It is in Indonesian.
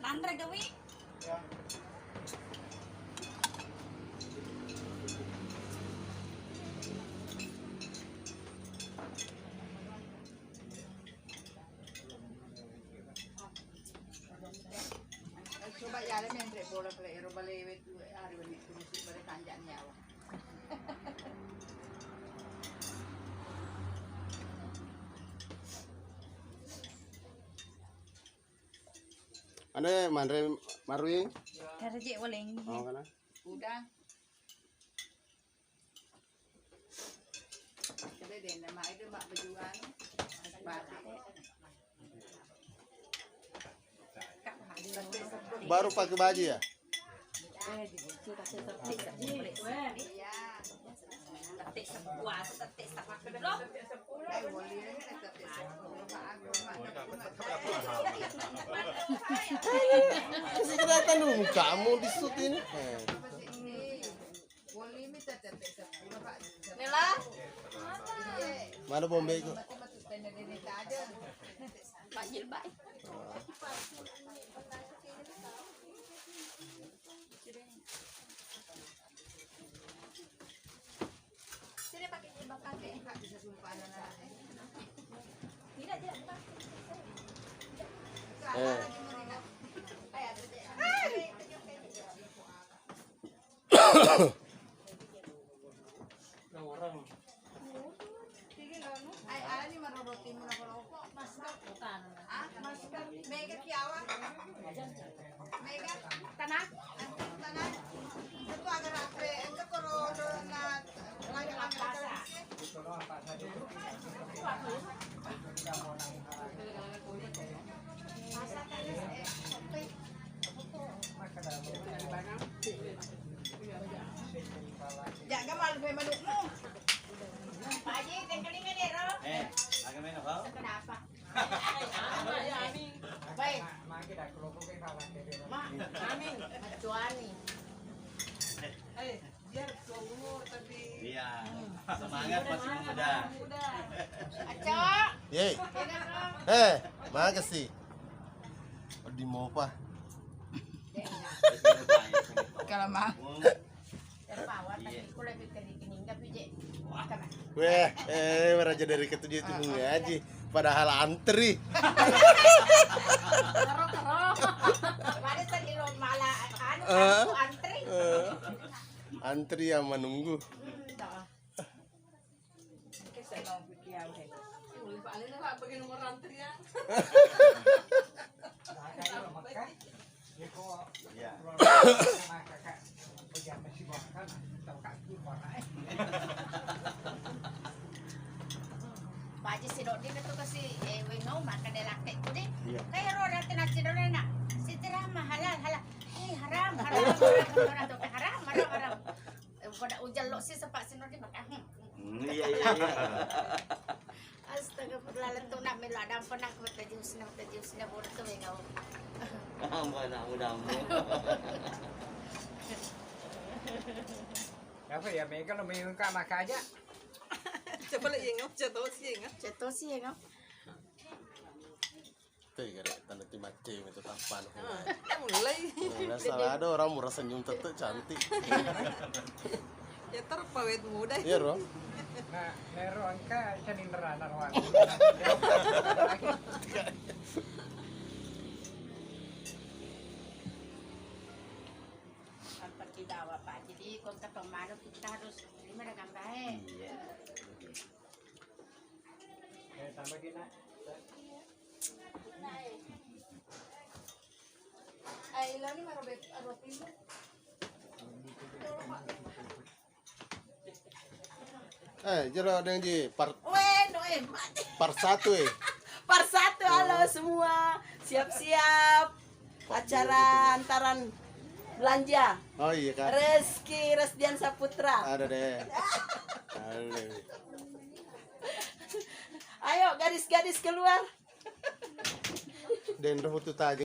Andre gawi. Coba ya le mentre bola play roba le hari ini kursi bare tanjak nyawa. Ane mandre marui. Kerja waleng. Oh kana. Udah. Coba deh nama itu mak berjuang. Baru pakai baju ya? Kelihatan dulu kamu di shoot ini. Nela. Mana Bombay itu? Pak Jilbab. Sini pakai jilbab kakek. Bisa sumpah anak. Tidak. Mega kiawa. Mega Tanah. tanah. Itu agar apa? Itu kalau na lagi jangan malu menukmu. Pak Haji, tengkelingan ya, Ro. Agak main apa? Kenapa? Baik. Cuani. Iya. Semangat masih muda. Acok. Yeay. Makasih. Di mau apa? Kalau mau. Weh, raja dari ketujuh itu ngaji, padahal antri. Antri yang menunggu. Iya. Pak Haji si Dodi itu kasi wino makan dia laktek tu deh. Iya. Kayak ro nanti nasi dulu nak. Si terama halal. Haram. Haram. Pada ujal lo si sepak si Dodi makan. Iya. Astagfirullah lentuk nak melo ada pernah ke tajus bodoh tu kau. Mana mudamu. Apa ya mereka lo main kat makan aja. Coba lihat ngap jatuh sih ngap. Tuh gara tanda timati itu tampan. Mulai. Nggak salah ada orang murah senyum tetep cantik. Ya terpawet muda. Iya Ro. Nah, nero angka canin nerana ruang. Apa tidak apa. Jadi kontak pemadu kita harus terima dengan baik. Iya. Tambah kita. Ailah ni marobet arwapin mo. Jero ada yang di part Mati. part 1 Part 1, halo semua. Siap-siap acara antaran belanja. Oh iya kan. Reski Resdian Saputra. Ada deh. Ada deh. Ayo gadis-gadis keluar. Den roh tu tadi.